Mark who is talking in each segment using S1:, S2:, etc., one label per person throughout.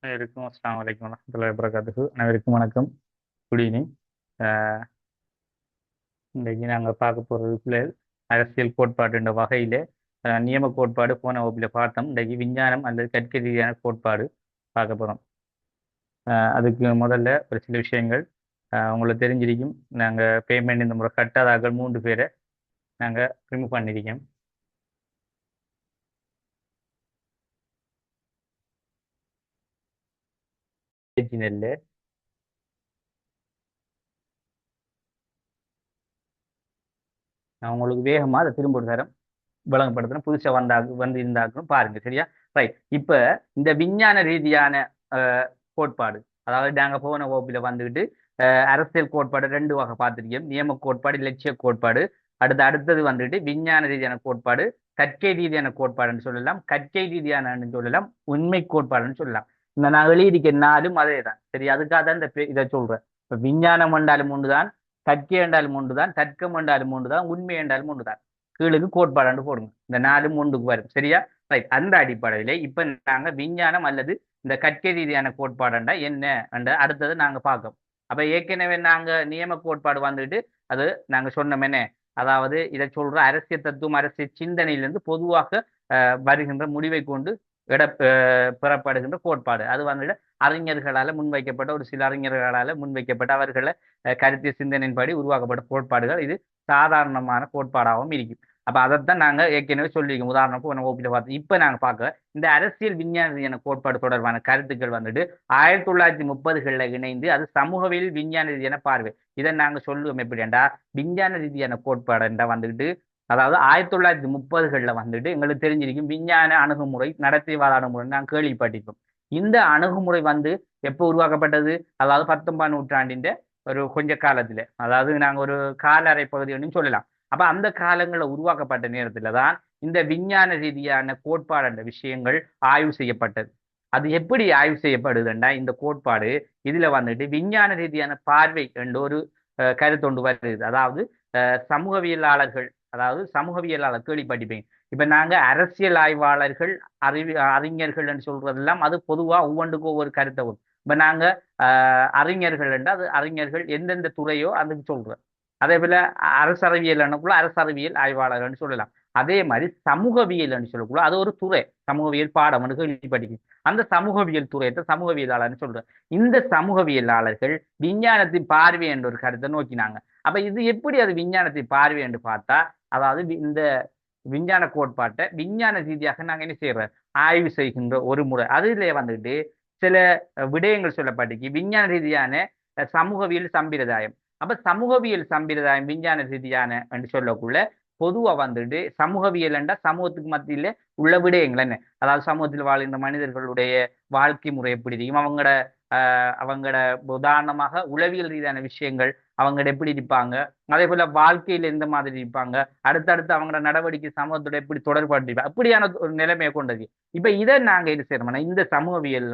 S1: அனைவருக்கும் அஸ்ஸலாமு அலைக்கும் வரஹ்மத்துல்லாஹி வபரகாத்துஹு. அனைவருக்கும் வணக்கம். Good evening. இன்றைக்கு நாங்கள் பார்க்க போகிறது பிள்ளைகள் அரசியல் கோட்பாடுன்ற வகையில் நியம கோட்பாடு போன வகுப்பில் பார்த்தோம். இன்றைக்கு விஞ்ஞானம் அல்லது கற்க ரீதியான கோட்பாடு பார்க்க போகிறோம். அதுக்கு முதல்ல ஒரு சில விஷயங்கள் உங்களுக்கு தெரிஞ்சிருக்கும். நாங்கள் பேமெண்ட் இந்த முறை கட்டாதாக்கள் 3 பேரை நாங்கள் ரிமூவ் பண்ணியிருக்கோம். நெல்ல நான் உங்களுக்கு வேகமாக அதை திரும்ப ஒரு தரம் விளங்கப்படுத்துறேன். புதுசாக வந்து இருந்தாக்கணும் பாருங்க. சரியா? ரைட். இப்போ இந்த விஞ்ஞான ரீதியான கோட்பாடு, அதாவது நாங்கள் போன வகுப்பில் வந்துக்கிட்டு அரசியல் கோட்பாடு 2 வகை பார்த்துருக்கோம். நியம கோட்பாடு, இலட்சிய கோட்பாடு. அடுத்தது வந்துட்டு விஞ்ஞான ரீதியான கோட்பாடு, கற்கை ரீதியான கோட்பாடுன்னு சொல்லலாம், கற்கை ரீதியானன்னு சொல்லலாம், உண்மை கோட்பாடுன்னு சொல்லலாம். இந்த நான் எழுதியிருக்க நாலும் அதே தான். சரி, அதுக்காக தான் இதை சொல்றேன். இப்போ விஞ்ஞானம் என்றாலும் ஒன்றுதான், கற்கை என்றாலும் ஒன்றுதான், தர்க்கம் என்றாலும் ஒன்றுதான், உண்மை என்றாலும் ஒன்றுதான். கீழுக்கு கோட்பாடு போடுங்க. இந்த 4 ஒன்றுக்கு வரும். சரியா? ரைட். அந்த அடிப்படையில இப்ப நாங்க விஞ்ஞானம் அல்லது இந்த கற்கை ரீதியான கோட்பாடுண்டா என்ன என்ற அடுத்தது நாங்க பார்க்கோம். அப்ப ஏற்கனவே நாங்க நியம கோட்பாடு வந்துட்டு அது நாங்க சொன்னோம் என்ன, அதாவது இதை சொல்ற அரசியல் தத்துவம், அரசியல் சிந்தனையிலிருந்து பொதுவாக வருகின்ற முடிவை கொண்டு பெறப்படுகின்ற கோட்பாடு. அது வந்துட்டு அறிஞர்களால முன்வைக்கப்பட்ட ஒரு சில அறிஞர்களால முன்வைக்கப்பட்ட அவர்களை கருத்திய சிந்தனையின்படி உருவாக்கப்பட்ட கோட்பாடுகள். இது சாதாரணமான கோட்பாடாகவும் இருக்கும். அப்ப அதைத்தான் நாங்க ஏற்கனவே சொல்லியிருக்கோம். உதாரணத்துக்கு நம்ம வகுப்பில் பார்த்தோம். இப்ப நாங்க பார்க்க இந்த அரசியல் விஞ்ஞான ரீதியான கோட்பாடு தொடர்பான கருத்துக்கள் வந்துட்டு 1930களில் இணைந்து அது சமூகவியல் விஞ்ஞான ரீதியான பார்வை. இதை நாங்க சொல்லுவோம் எப்படின்னா, விஞ்ஞான ரீதியான கோட்பாடுன்றா வந்துட்டு, அதாவது 1930களில் வந்துட்டு எங்களுக்கு தெரிஞ்சிருக்கும் விஞ்ஞான அணுகுமுறை, நடத்தைவாத அணுகுமுறை நாங்கள் கேள்விப்பட்டிருக்கோம். இந்த அணுகுமுறை வந்து எப்போ உருவாக்கப்பட்டது? அதாவது 19ஆம் நூற்றாண்டின் ஒரு கொஞ்ச காலத்துல, அதாவது நாங்க ஒரு காலறை பகுதின்னு சொல்லலாம். அப்ப அந்த காலங்களில் உருவாக்கப்பட்ட நேரத்துல தான் இந்த விஞ்ஞான ரீதியான கோட்பாடு என்ற விஷயங்கள் ஆய்வு செய்யப்பட்டது. அது எப்படி ஆய்வு செய்யப்படுதுன்னா, இந்த கோட்பாடு இதுல வந்துட்டு விஞ்ஞான ரீதியான பார்வை என்ற ஒரு கருத்தொண்டு வருது. அதாவது சமூகவியலாளர்கள், அதாவது சமூகவியலாளர் கேள்விப்பட்டிருப்பீங்க. இப்ப நாங்க அரசியல் ஆய்வாளர்கள், அறிஞர்கள் சொல்றதெல்லாம் அது பொதுவா ஒவ்வொன்றுக்கும் ஒவ்வொரு கருத்தை வரும். இப்ப நாங்க அறிஞர்கள் என்றால் அது அறிஞர்கள் எந்தெந்த துறையோ அதுக்கு சொல்றோம். அதே போல அரசறிவியல் அரசறிவியல் ஆய்வாளர்கள் சொல்லலாம். அதே மாதிரி சமூகவியல் சொல்லக்குள்ள அது ஒரு துறை. சமூகவியல் பாடம் கேள்விப்பட்டிருக்கீங்க. அந்த சமூகவியல் துறையை சமூகவியலாளர்னு சொல்றேன். இந்த சமூகவியலாளர்கள் விஞ்ஞானத்தின் பார்வை என்ற ஒரு கருத்தை நோக்கினாங்க. அப்ப இது எப்படி அது விஞ்ஞானத்தின் பார்வை என்று பார்த்தா, அதாவது இந்த விஞ்ஞான கோட்பாட்டை விஞ்ஞான ரீதியாக நாங்க என்ன செய்யறோம், ஆய்வு செய்கின்ற ஒரு முறை. அதுல வந்துட்டு சில விடயங்கள் சொல்லப்பட்டிருக்கு. விஞ்ஞான ரீதியான சமூகவியல் சம்பிரதாயம். அப்ப சமூகவியல் சம்பிரதாயம் விஞ்ஞான ரீதியான என்று சொல்லக்குள்ள பொதுவா வந்துட்டு சமூகவியல் என்றா சமூகத்துக்கு மத்தியில உள்ள விடயங்கள் என்ன, அதாவது சமூகத்தில் வாழ்கின்ற மனிதர்களுடைய வாழ்க்கை முறை எப்படி இருக்கும், அவங்களோட உதாரணமாக உளவியல் ரீதியான விஷயங்கள், அவங்க எப்படி இருப்பாங்க, அதே போல வாழ்க்கையில எந்த மாதிரி இருப்பாங்க, அடுத்தடுத்து அவங்களோட நடவடிக்கை சமூகத்தோட எப்படி தொடர்பு அப்படியான ஒரு நிலைமையை கொண்டது. இப்ப இதை நாங்க என்ன செய்யறோம்னா, இந்த சமூகவியல்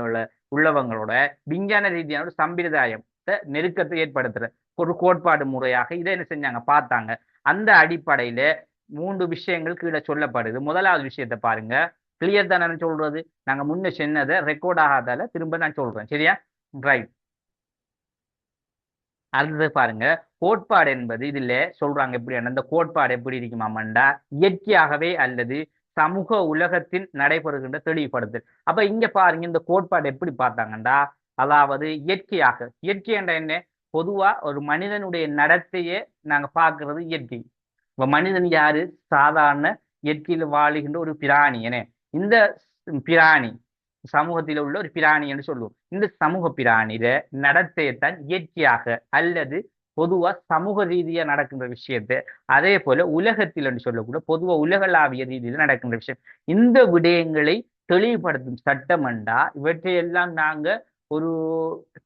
S1: உள்ளவங்களோட விஞ்ஞான ரீதியான ஒரு சம்பிரதாயத்தை நெருக்கத்தை ஏற்படுத்துற ஒரு கோட்பாடு முறையாக இதை என்ன செஞ்சாங்க பார்த்தாங்க. அந்த அடிப்படையில 3 விஷயங்கள் கீழே சொல்லப்படுது. முதலாவது விஷயத்தை பாருங்க. கிளியர் தானே சொல்றது? நாங்க முன்ன சொன்னதை ரெக்கார்ட் ஆகாதால திரும்ப நான் சொல்றேன். சரியா? ரைட். அடுத்தது பாருங்க. கோட்பாடு என்பது இதுல சொல்றாங்க எப்படி, அந்த கோட்பாடு எப்படி இருக்குமாமண்டா, இயற்கையாகவே அல்லது சமூக உலகத்தில் நடைபெறுகின்ற தெளிவுபடுத்தல். அப்ப இங்க பாருங்க, இந்த கோட்பாடு எப்படி பார்த்தாங்கண்டா, அதாவது இயற்கையாக, இயற்கை என்ற என்ன, பொதுவா ஒரு மனிதனுடைய நடத்தையே நாங்க பார்க்கிறது இயற்கை. இப்ப மனிதன் யாரு? சாதாரண இயற்கையில் வாழுகின்ற ஒரு பிராணி. என இந்த பிராணி சமூகத்தில் உள்ள ஒரு பிராணி என்று சொல்லுவோம். இந்த சமூக பிராணியில நடத்தையத்தான் இயற்கையாக அல்லது பொதுவா சமூக ரீதியா நடக்கின்ற விஷயத்தை, அதே போல உலகத்தில் என்று சொல்லக்கூட பொதுவா உலகளாவிய ரீதியில் நடக்கின்ற விஷயம், இந்த விடயங்களை தெளிவுபடுத்தும் சட்டம் என்றா இவற்றையெல்லாம் நாங்க ஒரு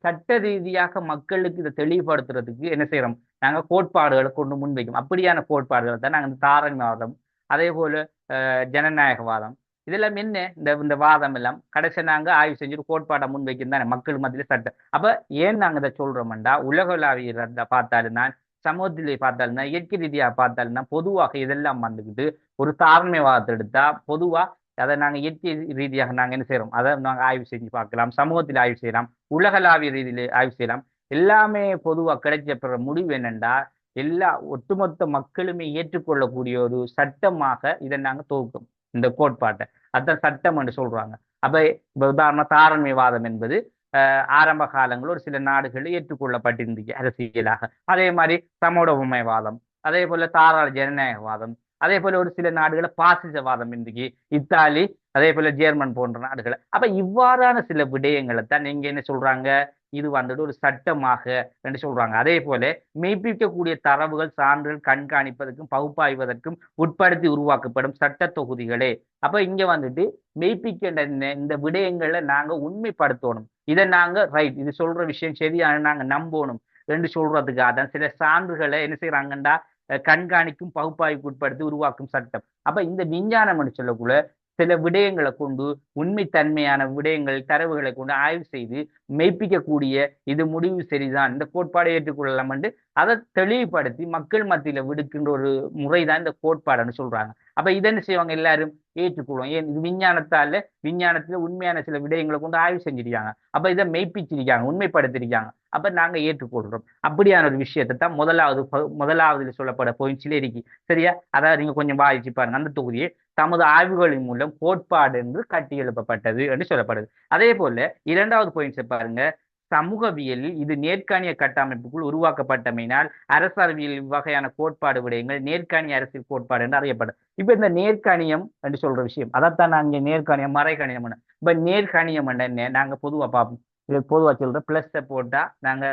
S1: சட்ட ரீதியாக மக்களுக்கு இதை தெளிவுபடுத்துறதுக்கு என்ன செய்யறோம், நாங்க கோட்பாடுகளை கொண்டு முன்வைக்கும். அப்படியான கோட்பாடுகளை தான் நாங்கள் இந்த தாராண்மைவாதம், அதே போல ஜனநாயகவாதம், இதெல்லாம் என்ன, இந்த வாதம் எல்லாம் கடைசி நாங்க ஆய்வு செஞ்சுட்டு கோட்பாட்டை முன்வைக்கும் தானே மக்கள் மத்தியில சட்டம். அப்ப ஏன் நாங்க இதை சொல்றோம்டா, உலகளாவிய பார்த்தாலும் தான், சமூகத்திலே பார்த்தாலும், இயற்கை ரீதியா பார்த்தாலும் பொதுவாக இதெல்லாம் வந்துக்கிட்டு ஒரு தாராண்மைவாதத்தை எடுத்தா பொதுவா அதை நாங்கள் இயற்கை ரீதியாக நாங்கள் என்ன செய்கிறோம் அதை நாங்கள் ஆய்வு செஞ்சு பார்க்கலாம், சமூகத்தில் ஆய்வு செய்யலாம், உலகளாவிய ரீதியில் ஆய்வு செய்யலாம். எல்லாமே பொதுவாக கிடைச்சப்படுற முடிவு என்னென்றா எல்லா ஒட்டுமொத்த மக்களுமே ஏற்றுக்கொள்ளக்கூடிய ஒரு சட்டமாக இதை நாங்கள் தொகுக்கும் இந்த கோட்பாட்டை. அதான் சட்டம் என்று சொல்றாங்க. அப்ப உதாரண தாரண்மைவாதம் என்பது ஆரம்ப காலங்களில் ஒரு சில நாடுகளில் ஏற்றுக்கொள்ளப்பட்டிருந்துச்சு அரசியலாக. அதே மாதிரி சமூகமயவாதம், அதே போல தாராள ஜனநாயகவாதம், அதே போல ஒரு சில நாடுகளை பாசிசவாதம் இன்றைக்கு இத்தாலி, அதே போல ஜெர்மன் போன்ற நாடுகள். அப்ப இவ்வாறான சில விடயங்களை தான் நீங்க என்ன சொல்றாங்க, இது வந்துட்டு ஒரு சட்டமாக என்று சொல்றாங்க. அதே போல மெய்ப்பிக்கக்கூடிய தரவுகள் சான்றுகள் கண்காணிப்பதற்கும் பகுப்பாய்வதற்கும் உட்படுத்தி உருவாக்கப்படும் சட்ட தொகுதிகளே. அப்ப இங்க வந்துட்டு மெய்ப்பிக்கின்ற இந்த விடயங்களை நாங்க உண்மைப்படுத்தணும். இதை நாங்க ரைட் இது சொல்ற விஷயம் சரியான நாங்க நம்பணும் என்று சொல்றதுக்காக தான் சில சான்றுகளை என்ன செய்யறாங்கண்டா கண்காணிக்கும் பகுப்பாய்வுக்கு உட்படுத்தி உருவாக்கும் சட்டம். அப்ப இந்த விஞ்ஞானம் சொல்லக்குள்ள சில விடயங்களை கொண்டு உண்மைத்தன்மையான விடயங்கள் தரவுகளை கொண்டு ஆய்வு செய்து மெய்ப்பிக்கக்கூடிய இது முடிவு சரிதான், இந்த கோட்பாடை ஏற்றுக்கொள்ளலாம் என்று அதை தெளிவுபடுத்தி மக்கள் மத்தியில விடுக்கின்ற ஒரு முறைதான் இந்த கோட்பாடுன்னு சொல்றாங்க. அப்ப இதென்ன செய்வாங்க, எல்லாரும் ஏற்றுக்கொள்வோம். ஏன் இது விஞ்ஞானத்துல உண்மையான சில விடயங்களை கொண்டு ஆய்வு செஞ்சிருக்காங்க. அப்ப இதை மெய்ப்பிச்சிருக்காங்க, உண்மைப்படுத்திருக்காங்க. அப்ப நாங்க ஏற்றுக்கொள்றோம். அப்படியான ஒரு விஷயத்தை தான் முதலாவதுல சொல்லப்பட பாயிண்ட்ஸ்ல இருக்கு. சரியா? அதாவது நீங்க கொஞ்சம் வாசிச்சு பாருங்க. அந்த தொகுதியை தமது ஆய்வுகளின் மூலம் கோட்பாடு என்று கட்டி எழுப்பப்பட்டது என்று சொல்லப்படுது. அதே போல இரண்டாவது பாயிண்ட்ஸ் பாருங்க, சமூகவியலில் இது நேர்காணிய கட்டமைப்புக்குள் உருவாக்கப்பட்டமையினால் அரசியல் இவ்வகையான கோட்பாடு விடயங்கள் நேர்காணிய அரசியல் கோட்பாடு என்று அறியப்படும். இப்ப இந்த நேர்காணியம் என்று சொல்ற விஷயம் அதைத்தான் நாங்க நேர்காணியம் மறைகாணியம். இப்ப நேர்காணியம் என்ன நாங்க பொதுவா பார்ப்போம். இது பொதுவா சொல்ற பிளஸ் போட்டா நாங்க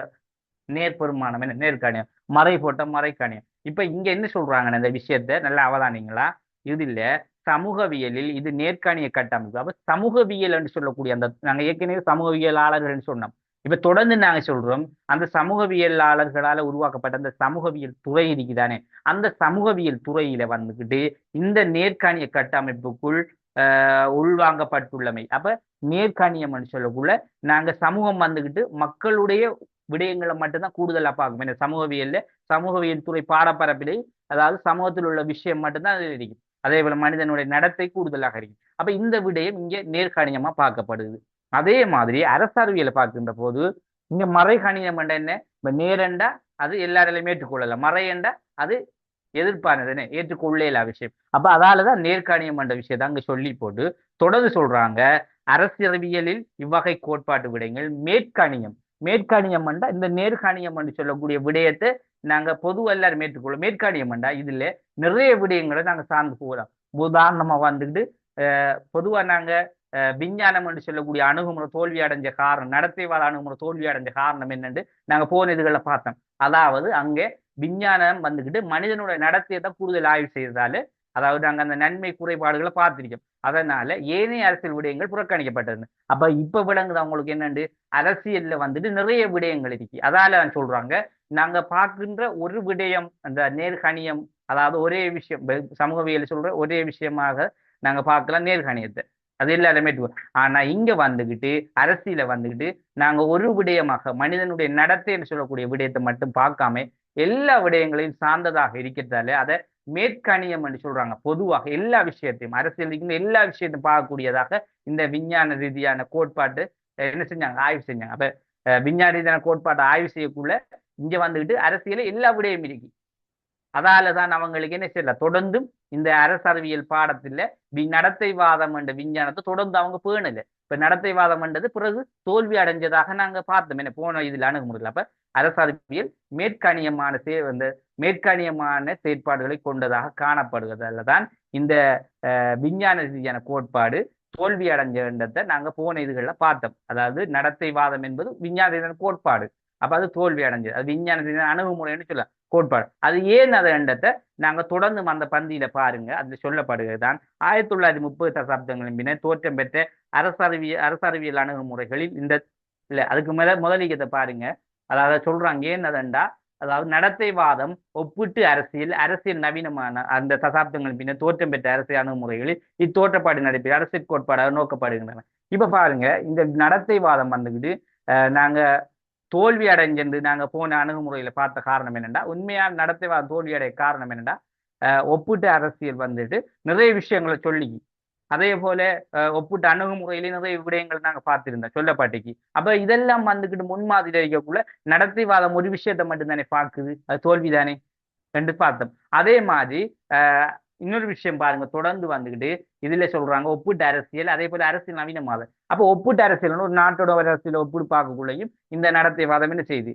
S1: நேர்பெருமானம், என்ன நேர்காணியம், மறை போட்டா மறைக்காணியம். இப்ப இங்க என்ன சொல்றாங்க இந்த விஷயத்த நல்லா அவதானிங்களா, இது இல்ல சமூகவியலில் இது நேர்காணிய கட்டமைப்பு. அப்ப சமூகவியல் என்று சொல்லக்கூடிய அந்த நாங்க ஏற்கனவே சமூகவியலாளர்கள் சொன்னோம். இப்ப தொடர்ந்து நாங்க சொல்றோம் அந்த சமூகவியலாளர்களால உருவாக்கப்பட்ட அந்த சமூகவியல் துறை இருக்குதானே, அந்த சமூகவியல் துறையில வந்துகிட்டு இந்த நேர்காணிய கட்டமைப்புக்குள் உள்வாங்கப்பட்டுள்ளமை. அப்ப நேர்காணியம் சொல்லக்குள்ள நாங்க சமூகம் வந்துகிட்டு மக்களுடைய விடயங்களை மட்டும்தான் கூடுதலா பார்க்கும். இந்த சமூகவியல் துறை பாடப்பரப்பிலே அதாவது சமூகத்தில் உள்ள விஷயம் மட்டும்தான் அது இருக்கும். அதே போல மனிதனுடைய நடத்தை கூடுதலாக இருக்கும். அப்ப இந்த விடயம் இங்க நேர்காணியமா பார்க்கப்படுது. அதே மாதிரி அரசறிவியலை பார்க்கின்ற போது இங்க மறைகாணியம் என்ன, இப்ப நேரண்டா அது எல்லாராலையும் ஏற்றுக்கொள்ளலாம், மறையண்டா அது எதிர்ப்பானதுன்னு ஏற்றுக்கொள்ளல விஷயம். அப்ப அதாலதான் நேர்காணியம் என்ற விஷயத்தை அங்க சொல்லி போட்டு தொடர்ந்து சொல்றாங்க அரசியலியலில் இவ்வகை கோட்பாட்டு விடயங்கள் மேற்காணியம் என்றா இந்த நேர்காணியம் என்று சொல்லக்கூடிய விடயத்தை நாங்க பொதுவா எல்லாரும் ஏற்றுக்கொள்ளும். மேற்காணியம் என்றா இதுல நிறைய விடயங்களை நாங்க சார்ந்து போகலாம். உதாரணமா வந்துக்கிட்டு பொதுவா நாங்க விஞ்ஞானம் என்று சொல்லக்கூடிய அணுகுமுறை தோல்வி அடைஞ்ச காரணம், நடத்தைவாத அணுகுமுறை தோல்வி அடைஞ்ச காரணம் என்னன்னு நாங்க போன இதுகளை பார்த்தோம். அதாவது அங்கே விஞ்ஞானம் வந்துக்கிட்டு மனிதனுடைய நடத்தையை தான் கூடுதல் ஆய்வு செய்ததால, அதாவது நாங்க அந்த நன்மை குறைபாடுகளை பார்த்திருக்கோம். அதனால ஏனைய அரசியல் விடயங்கள் புறக்கணிக்கப்பட்டது. அப்ப இப்ப விளங்குது அவங்களுக்கு என்னண்டு அரசியல்ல வந்துட்டு நிறைய விடயங்கள் இருக்கு. அதால சொல்றாங்க நாங்க பார்க்கின்ற ஒரு விடயம் அந்த நேர்கணியம், அதாவது ஒரே விஷயம் சமூகவியல் சொல்ற ஒரே விஷயமாக நாங்க பார்க்கலாம் நேர்கணியத்தை, அது எல்லாருமே. ஆனா இங்க வந்துகிட்டு அரசியல வந்துகிட்டு நாங்க ஒரு விடயமாக மனிதனுடைய நடத்தைன்னு சொல்லக்கூடிய விடயத்தை மட்டும் பார்க்காம எல்லா விடயங்களையும் சார்ந்ததாக இருக்கிறதால அதை மேற்கணியம் என்று சொல்றாங்க. பொதுவாக எல்லா விஷயத்தையும் அரசியல் எல்லா விஷயத்தையும் பார்க்கக்கூடியதாக இந்த விஞ்ஞான ரீதியான கோட்பாட்டு என்ன செஞ்சாங்க, ஆய்வு செஞ்சாங்க. அப்ப விஞ்ஞான ரீதியான கோட்பாட்டை ஆய்வு செய்யக்குள்ள இங்க வந்துகிட்டு அரசியல எல்லா விடயம் இருக்கு. அதாலதான் அவங்களுக்கு என்ன செய்யல தொடர்ந்தும் இந்த அரசறிவியல் பாடத்துல நடத்தைவாதம் என்ற விஞ்ஞானத்தை தொடர்ந்து அவங்க பேணல. இப்ப நடத்தைவாதம் என்றது பிறகு தோல்வி அடைஞ்சதாக நாங்க பார்த்தோம் என்ன போன இதுல அணுகுமுறையில். அப்ப அரசறிவியல் மேற்கணியமான செயற்பாடுகளை கொண்டதாக காணப்படுவதால தான் இந்த விஞ்ஞான ரீதியான கோட்பாடு தோல்வி அடைஞ்சதை நாங்க போன இதுகளில் பார்த்தோம். அதாவது நடத்தைவாதம் என்பது விஞ்ஞான ரீதியான கோட்பாடு, அப்ப அது தோல்வி அடைஞ்சது. அது விஞ்ஞான ரீதியான அணுகுமுறைன்னு சொல்ல கோட்பாடு. அது ஏன் அதை எண்ணத்தை நாங்க தொடர்ந்து அந்த பந்தியில பாருங்க, அதுல சொல்லப்படுகிறதுதான் 1930 தசாப்தங்களின் பின்னர் தோற்றம் பெற்ற அரசறிவியல் அணுகுமுறைகளில் இந்த இல்ல அதுக்கு முதலீகத்தை பாருங்க. அதாவது சொல்றாங்க ஏன் அதண்டா, அதாவது நடத்தைவாதம் ஒப்பிட்டு அரசியல் நவீனமான அந்த தசாப்தங்களின் பின்னர் தோற்றம் பெற்ற அரசியல் அணுகுமுறைகளில் இத்தோற்றப்பாடு நடைபெற அரசியல் கோட்பாடாக நோக்கப்படுகின்றன. இப்ப பாருங்க இந்த நடத்தைவாதம் வந்துக்கிட்டு நாங்க தோல்வி அடைஞ்சு நாங்க போன அணுகுமுறையில பார்த்த காரணம் என்னென்னா, உண்மையான நடத்தைவாத தோல்வி அடைய காரணம் என்னென்னா ஒப்பிட்டு அரசியல் வந்துட்டு நிறைய விஷயங்களை சொல்லி அதே போல ஒப்பிட்ட அணுகுமுறையிலே நிறைய விடயங்கள் நாங்க பார்த்திருந்தோம் சொல்லப்பாட்டிக்கு. அப்ப இதெல்லாம் வந்துகிட்டு முன்மாதிரி இருக்கக்குள்ள நடத்தைவாதம் ஒரு விஷயத்தை மட்டும்தானே பார்க்குது, அது தோல்விதானே என்று பார்த்தோம். அதே மாதிரி இன்னொரு விஷயம் பாருங்க, தொடர்ந்து வந்துகிட்டு இதுல சொல்றாங்க ஒப்பிட்டு அரசியல், அதே போல அரசியல் நவீனமாதல். அப்ப ஒப்பிட்டு அரசியல் ஒரு நாட்டோட அரசியல் ஒப்பிட்டு பார்க்கக்குள்ளையும் இந்த நடத்தைவாதம் என்ன செய்யுது,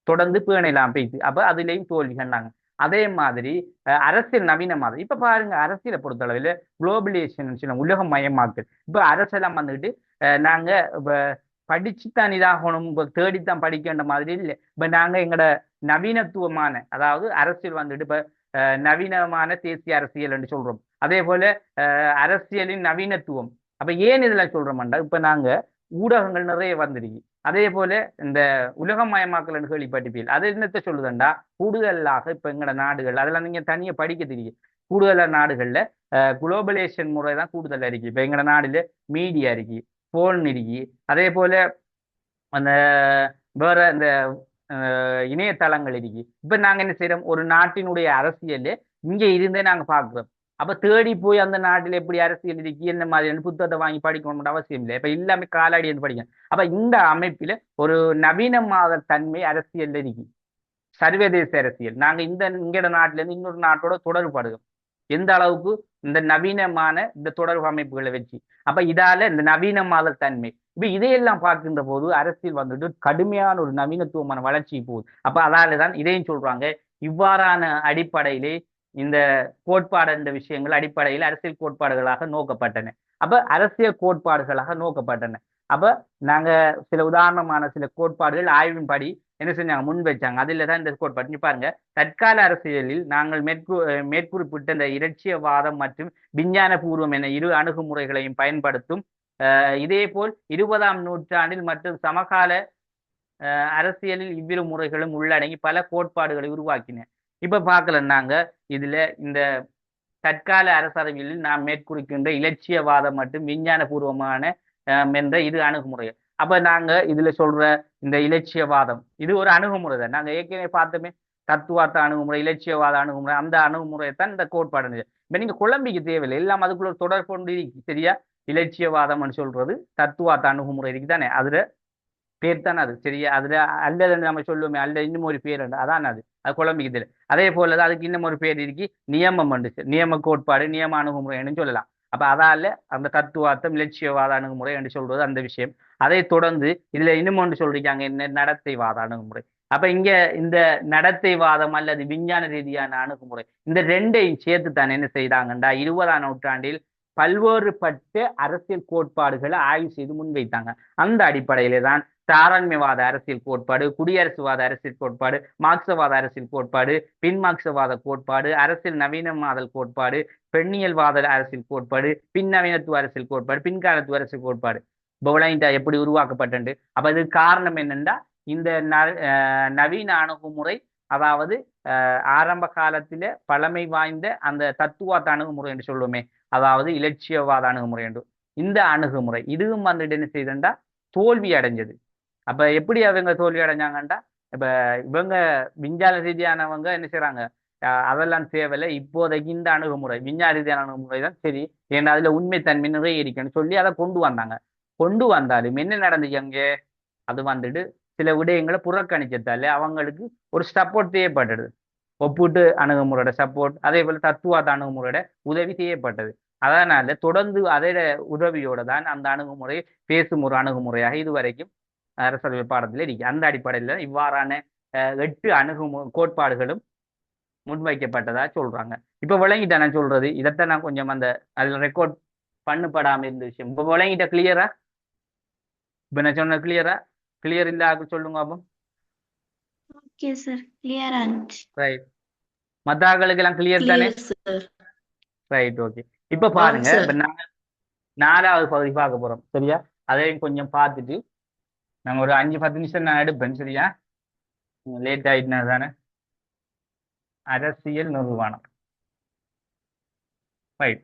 S1: தொடர்ந்து பேணலாம் பேசி. அப்ப அதுலயும் தோல்வி கண்டாங்க. அதே மாதிரி அரசியல் நவீனமாதல். இப்ப பாருங்க, அரசியலை பொறுத்தளவில் குளோபலைசேஷன் உலகம் மயமாக்கல். இப்ப அரசெல்லாம் வந்துகிட்டு நாங்க இப்ப படிச்சுத்தான் இதாகணும், இப்ப தேடித்தான் படிக்கின்ற மாதிரி இல்லை. இப்ப நாங்க எங்கட நவீனத்துவமான, அதாவது அரசியல் வந்துட்டு இப்ப நவீனமான தேசிய அரசியல் என்று சொல்றோம். அதே போல அரசியலின் நவீனத்துவம். அப்ப ஏன் இதெல்லாம் சொல்றோம்டா, இப்ப நாங்க ஊடகங்கள் நிறைய வந்துருக்கு. அதே போல இந்த உலகமயமாக்கல் கேள்விப்பட்டிருப்பீர்கள். அது என்னத்தை சொல்லுதுண்டா, கூடுதலாக இப்ப எங்கட நாடுகள் அதெல்லாம் நீங்க தனியா படிக்க தெரியும். கூடுதலான நாடுகள்ல குளோபலேஷன் முறை தான் கூடுதல் இருக்கு. இப்ப எங்கட நாடுல மீடியா இருக்கு, போன் இருக்கு, அதே போல அந்த வேற இந்த இணையதளங்கள் இருக்கு. இப்ப நாங்க என்ன செய்யறோம், ஒரு நாட்டினுடைய அரசியல் இங்க இருந்தே நாங்க பாக்குறோம். அப்ப தேடி போய் அந்த நாட்டில் எப்படி அரசியல் இருக்கு என்ன மாதிரி புத்தகத்தை வாங்கி படிக்கணும்னு அவசியம் இல்லை. இப்ப எல்லாமே காலாடி என்று படிக்கணும். அப்ப இந்த அமைப்பில ஒரு நவீனமாக தன்மை அரசியல் இருக்கு. சர்வதேச அரசியல் நாங்க இங்கட நாட்டில இருந்து இன்னொரு நாட்டோட தொடர்படுகிறோம். எந்த அளவுக்கு இந்த நவீனமான இந்த தொடர்பு அமைப்புகளை வச்சு. அப்ப இதால இந்த நவீனமான தன்மை, இப்ப இதையெல்லாம் பார்க்கின்ற போது அரசியல் வந்துட்டு கடுமையான ஒரு நவீனத்துவமான வளர்ச்சி போகுது. அப்ப அதாலதான் இதையும் சொல்றாங்க, இவ்வாறான அடிப்படையிலே இந்த கோட்பாடு என்ற விஷயங்கள் அடிப்படையில் அரசியல் கோட்பாடுகளாக நோக்கப்பட்டன. அப்ப அரசியல் கோட்பாடுகளாக நோக்கப்பட்டன. அப்ப நாங்க சில உதாரணமான சில கோட்பாடுகள் ஆய்வின்படி என்ன செஞ்சாங்க, முன் வச்சாங்க. அதுல தான் இந்த கோட்பாடு பாருங்க. தற்கால அரசியலில் நாங்கள் மேற்குறிப்பிட்ட இந்த இலட்சியவாதம் மற்றும் விஞ்ஞான பூர்வம் என இரு அணுகுமுறைகளையும் பயன்படுத்தும். இதே போல் 20ஆம் நூற்றாண்டில் மற்றும் சமகால அரசியலில் இவ்விரு முறைகளும் உள்ளடங்கி பல கோட்பாடுகளை உருவாக்கின. இப்ப பார்க்கல நாங்க இதுல இந்த தற்கால அரசியலில் நாம் மேற்குறிக்கின்ற இலட்சியவாதம் மற்றும் விஞ்ஞான பூர்வமான என்ற இரு அணுகுமுறைகள். அப்ப நாங்க இதுல சொல்ற இந்த இலட்சியவாதம் இது ஒரு அணுகுமுறை தான். நாங்க ஏற்கனவே பார்த்தோமே, தத்துவார்த்த அணுகுமுறை, இலட்சியவாத அணுகுமுறை, அந்த அணுகுமுறை தான் இந்த கோட்பாடு. இப்ப நீங்க குழம்பிக்கு தேவையில்லை, எல்லாம் அதுக்குள்ள தொடர் கொண்டு இருக்கு சரியா. இலட்சியவாதம்னு சொல்றது தத்துவார்த்த அணுகுமுறை இருக்கு தானே, அதுல பேர் தானே அது சரியா. அதுல அல்லது நம்ம சொல்லுவோமே, அல்ல இன்னும் ஒரு பேர் அதான் அது குழம்பிக்கு தெரியல. அதே போலதான் அதுக்கு இன்னும் ஒரு பேர் இருக்கு, நியமம் வந்துச்சு, நியம கோட்பாடு, நியம அணுகுமுறைன்னு சொல்லலாம். அப்ப அதால அந்த தத்துவார்த்தம் இலட்சியவாத அணுகுமுறை என்று சொல்றது அந்த விஷயம். அதை தொடர்ந்து இதுல இன்னும் ஒன்று சொல்லிருக்காங்க, என்ன நடத்தைவாத அணுகுமுறை. அப்ப இங்க இந்த நடத்தைவாதம் அல்லது விஞ்ஞான ரீதியான அணுகுமுறை, இந்த ரெண்டையும் சேர்த்து தான் என்ன செய்தாங்கண்டா 20ஆம் நூற்றாண்டில் பல்வேறுபட்ட அரசியல் கோட்பாடுகளை ஆய்வு செய்து முன்வைத்தாங்க. அந்த அடிப்படையிலே தான் தாராண்மைவாத அரசியல் கோட்பாடு, குடியரசுவாத அரசியல் கோட்பாடு, மார்க்சவாத அரசியல் கோட்பாடு, பின் மார்க்சவாத கோட்பாடு, அரசியல் நவீனமாதல் கோட்பாடு, பெண்ணியல்வாத அரசியல் கோட்பாடு, பின் நவீனத்துவ அரசியல் கோட்பாடு, பின்காலத்துவ அரசியல் கோட்பாடு பவுலைண்டா எப்படி உருவாக்கப்பட்டு. அப்ப இதுக்கு காரணம் என்னன்னா, இந்த நவீன அணுகுமுறை, அதாவது ஆரம்ப காலத்தில பழமை வாய்ந்த அந்த தத்துவார்த்த அணுகுமுறை என்று சொல்லுவோமே, அதாவது இலட்சியவாத அணுகுமுறை என்று, இந்த அணுகுமுறை இதுவும் வந்துட்டு என்ன செய்யுதுண்டா தோல்வி அடைஞ்சது. அப்ப எப்படி அவங்க தோல்வி அடைஞ்சாங்கண்டா, இப்ப இவங்க விஞ்ஞான ரீதியானவங்க என்ன செய்யறாங்க, அதெல்லாம் தேவையில்லை, இப்போதைக்கு இந்த அணுகுமுறை விஞ்ஞான ரீதியான அணுகுமுறை தான் சரி, ஏன்னா அதுல உண்மைத்தன்மை நிறைய இருக்குன்னு சொல்லி அதை கொண்டு வந்தாங்க. கொண்டு வந்தாலும் என்ன நடந்துச்சு அங்கே, அது வந்துட்டு சில விடயங்களை புறக்கணிச்சதால அவங்களுக்கு ஒரு சப்போர்ட் தேவைப்பட்டது. ஒப்பீட்டு அணுகுமுறையோட சப்போர்ட், அதே போல தத்துவார்த்த அணுகுமுறையோட உதவி தேவைப்பட்டது. அதனால தொடர்ந்து அதோட உதவியோட தான் அந்த அணுகுமுறை பேசும் ஒரு அணுகுமுறையாக இதுவரைக்கும் அரசியல் பாடத்துல இருக்கு. அந்த அடிப்படையில இவ்வாறான 8 கோட்பாடுகளும் முன்வைக்கப்பட்டதா சொல்றாங்க. இப்ப விளங்கிட்ட நான் சொல்றது, இதைத்தான் நான் கொஞ்சம் அந்த அதுல ரெக்கார்ட் பண்ணப்படாம இருந்த விஷயம். இப்ப விளங்கிட்ட கிளியரா? இப்ப நான் சொன்ன கிளியரா? கிளியர் இல்ல சொல்லுங்க அப்போ.
S2: ஓகே சார், கிளியர் ஆச்சு.
S1: ரைட், மத்த ஆட்களுக்கு எல்லாம் கிளியர் தானே? Right, okay. இப்ப பாருங்க, இப்ப நாங்க 4வது பகுதி பார்க்க போறோம் சரியா. அதையும் கொஞ்சம் பார்த்துட்டு நாங்க ஒரு 5-10 நிமிஷம் நான் எடுப்பேன் சரியா. லேட் ஆயிட்டுனா தானே. அரசியல் நிறுவனம், ரைட்.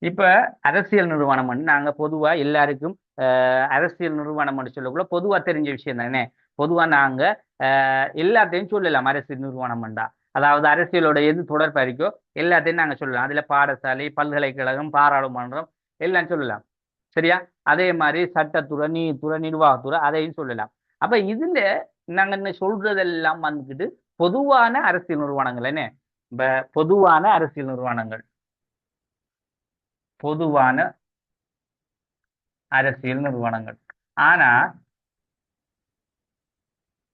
S1: இப்ப அரசியல் நிறுவனம் நாங்க பொதுவா எல்லாருக்கும் அரசியல் நிறுவனம் சொல்லக்குள்ள பொதுவா தெரிஞ்ச விஷயம் தானே. பொதுவா நாங்க எல்லாத்தையும் சொல்லலாம் அரசியல் நிறுவனம்டா. அதாவது அரசியலோட எது தொடர்பா இருக்கோ எல்லாத்தையும் நாங்க சொல்லலாம். அதுல பாடசாலை, பல்கலைக்கழகம், பாராளுமன்றம் எல்லாம் சொல்லலாம். சரியா? அதே மாதிரி சட்டத்துறை, நீதித்துறை, நிர்வாகத்துறை அதையும் சொல்லலாம். அப்ப இதுல நாங்க என்ன சொல்றதெல்லாம் வந்துக்கிட்டு பொதுவான அரசியல் நிறுவனங்கள் என்ன? இப்ப பொதுவான அரசியல் நிறுவனங்கள், பொதுவான அரசியல் நிறுவனங்கள். ஆனா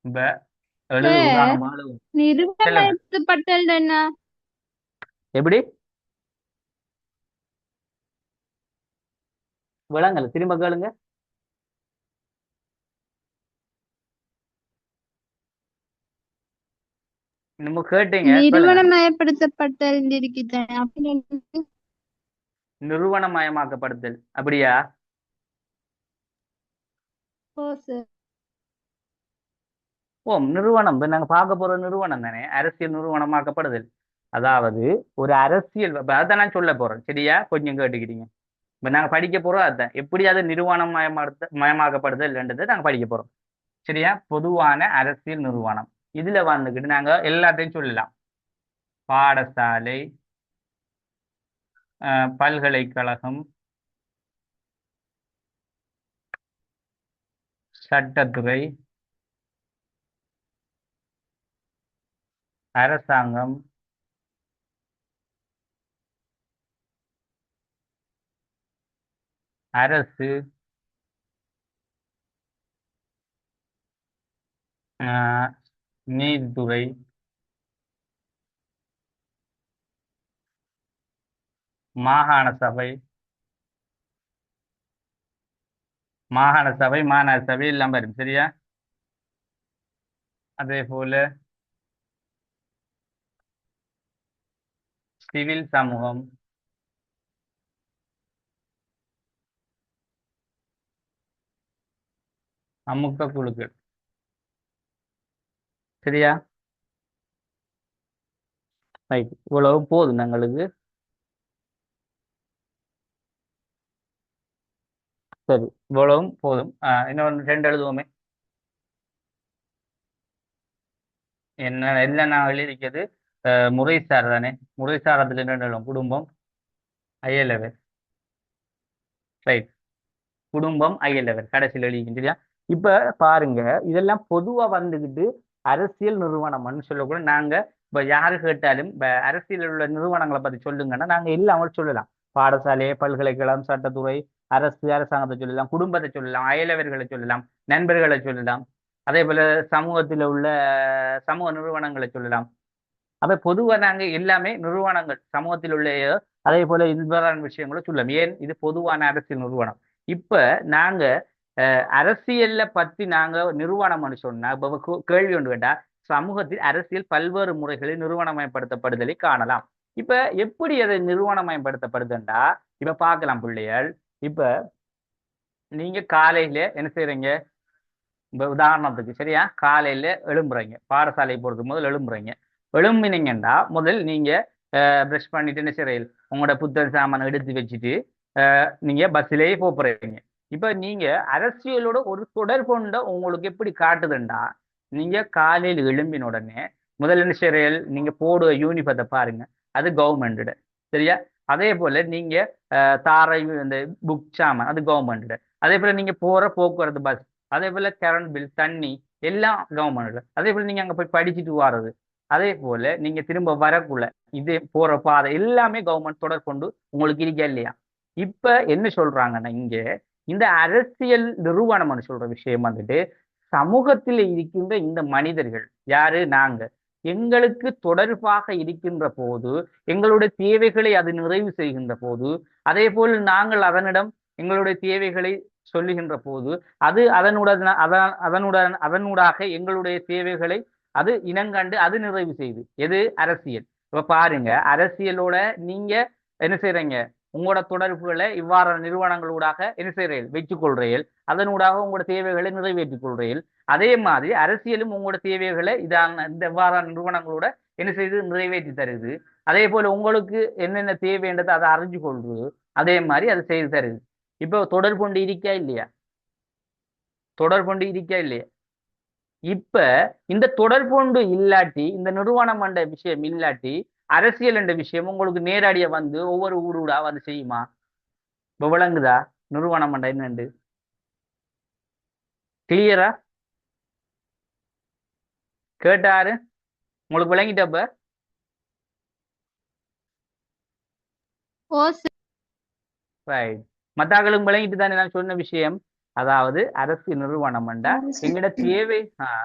S1: இப்ப
S3: சார்,
S1: உதாரணமா சொல்லுங்க.
S3: நிறுவனமயப்படுத்தல் என்ன?
S1: எப்படி விளங்கல, திரும்ப கேளுங்க. நம்ம கேட்டீங்க, சொல்லுங்க.
S3: நிறுவனமயப்படுத்தப்பட்டல் இருக்குதானே அப்படின்னு.
S1: நிறுவனமயமாக்கப்படுதல் அப்படியா?
S3: ஓ சார்.
S1: ஓ, நிறுவனம் இப்ப நாங்க பார்க்க போற நிறுவனம் தானே அரசியல் நிறுவனமாக்கப்படுதல். அதாவது ஒரு அரசியல் அதான் நான் சொல்ல போறேன். சரியா? கொஞ்சம் கேட்டுக்கிட்டீங்க. இப்ப நாங்க படிக்க போறோம் அதான் எப்படி அது நிறுவனம் மயமாக்கப்படுதல்ன்றது நாங்க படிக்க போறோம். சரியா? பொதுவான அரசியல் நிறுவனம் இதுல வந்துக்கிட்டு நாங்க எல்லாத்தையும் சொல்லலாம். பாடசாலை, பல்கலைக்கழகம், சட்டத்துறை, அரசாங்கம், அரசு, ஆஹ், நீதித்துறை, மாகாண சபை, மாநகர சபை எல்லாம் வரும். சரியா? அதே போல சிவில் சமூகம், அமுக்க குழுக்கள். சரியா? ரைட், இவ்வளவு போதும் எங்களுக்கு. சரி, இவ்வளவும் போதும். இன்னொன்று ரெண்டு எழுதுவோமே. என்ன எல்லாம் நான் எழுதிக்கிறது முறைசார் தானே. முறைசாரத்துல என்ன எழுதுவோம்? குடும்பம், அயலவர். ரைட், குடும்பம், அயலவர் கடைசியில் எழுதிக்கிட்டு. சரியா? இப்ப பாருங்க, இதெல்லாம் பொதுவா வந்துகிட்டு அரசியல் நிறுவனம்னு சொல்லக்கூட நாங்க இப்ப யாரு கேட்டாலும் இப்ப அரசியல் உள்ள நிறுவனங்களை பத்தி சொல்லுங்கன்னா நாங்க எல்லாம் சொல்லலாம். பாடசாலை, பல்கலைக்கழகம், சட்டத்துறை, அரசு, அரசாங்கத்தை சொல்லலாம், குடும்பத்தை சொல்லலாம், அயலவர்களை சொல்லலாம், நண்பர்களை சொல்லலாம். அதே போல சமூகத்தில் உள்ள சமூக நிறுவனங்களை சொல்லலாம். அப்ப பொதுவா நாங்க எல்லாமே நிறுவனங்கள் சமூகத்தில் உள்ள அதே போல இவ்வாறான விஷயங்களும் சொல்லலாம். ஏன் இது பொதுவான அரசியல் நிறுவனம். இப்ப நாங்க அரசியல்ல பத்தி நாங்க நிறுவனம்னு சொன்னா இப்ப கேள்வி ஒன்று கேட்டா சமூகத்தில் அரசியல் பல்வேறு முறைகளில் நிறுவனமயப்படுத்தப்படுதலை காணலாம். இப்ப எப்படி அதை நிறுவனமயப்படுத்தப்படுதுண்டா இப்ப பார்க்கலாம் பிள்ளைகள். இப்ப நீங்க காலையில என்ன செய்யறீங்க? இப்ப உதாரணத்துக்கு சரியா, காலையில எழும்புறீங்க, பாடசாலை போறதுக்கு முதல் எழும்புறீங்க. எழும்பினீங்கன்னா முதல் நீங்க ப்ரஷ் பண்ணிட்டு என்ன செய்றீங்க? உங்களோட புத்தக சாமானை எடுத்து வச்சுட்டு நீங்க பஸ்ஸிலேயே போறீங்க. இப்ப நீங்க அரசியலோட ஒரு தொடர் கொண்ட உங்களுக்கு எப்படி காட்டுதுண்டா, நீங்க காலையில் எழும்பின உடனே முதல் என்ன செய்றீங்க? நீங்க போடுற யூனிஃபார்த்தை பாருங்க, அது கவர்மெண்ட். சரியா? அதே போல நீங்க தாரை இந்த புக் சாமான் அது கவர்மெண்ட். அதே போல நீங்க போற போக்குவரத்து பஸ், அதே போல கரண்ட் பில், தண்ணி எல்லாம் கவர்மெண்ட். அதே போல நீங்க அங்க போய் படிச்சுட்டு வர்றது, அதே போல நீங்க திரும்ப வரக்குள்ள இது போற பாதை எல்லாமே கவர்மெண்ட் தொடர் கொண்டு உங்களுக்கு இருக்கா இல்லையா? இப்ப என்ன சொல்றாங்கன்னா இங்க இந்த அரசியல் நிறுவனம்னு சொல்ற விஷயம் வந்துட்டு சமூகத்தில் இருக்கின்ற இந்த மனிதர்கள் யாரு? நாங்க எங்களுக்கு தொடர்பாக இருக்கின்ற போது, எங்களுடைய தேவைகளை அது நிறைவு செய்கின்ற போது, அதே போல் நாங்கள் அதனிடம் எங்களுடைய தேவைகளை சொல்லுகின்ற போது அது அதனூடாக எங்களுடைய தேவைகளை அது இனங்கண்டு அது நிறைவு செய்யுது. எது? அரசியல். இப்ப பாருங்க, அரசியலோட நீங்க என்ன செய்றீங்க? உங்களோட தொடர்புகளை இவ்வாறான நிறுவனங்களூடாக என்ன செய்றீர்கள்? வைத்துக் கொள்றீர்கள். அதனூடாக உங்களோட தேவைகளை நிறைவேற்றிக் கொள்றீர்கள். அதே மாதிரி அரசியலும் உங்களோட தேவைகளை இதான இந்த இவ்வாறான நிறுவனங்களோட என்ன செய்து நிறைவேற்றி தருது. அதே போல உங்களுக்கு என்னென்ன தேவைன்றதை அதை அறிஞ்சு கொள்றது. அதே மாதிரி அதை செய்து தருது. இப்போ தொடர்பு கொண்டு இருக்கா இல்லையா? தொடர்பு கொண்டு இருக்கா இல்லையா? இப்ப இந்த தொடர்பொண்டு இல்லாட்டி இந்த நிறுவனம் என்ற விஷயம் இல்லாட்டி அரசியல் என்ற விஷயம் உங்களுக்கு நேரடியா வந்து ஒவ்வொரு ஊரூடா வந்து செய்யுமா? இப்ப விளங்குதா நிறுவனம் என்ற என்னண்டு? கிளியரா கேட்டாரு? உங்களுக்கு விளங்கிட்டப்ப?
S3: ஓ சார்.
S1: ரைட். மத்தாக்களும் விளங்கிட்டு தானே நான் சொன்ன விஷயம். அதாவது அரசு நிறுவனம் என்றா எங்கட தேவை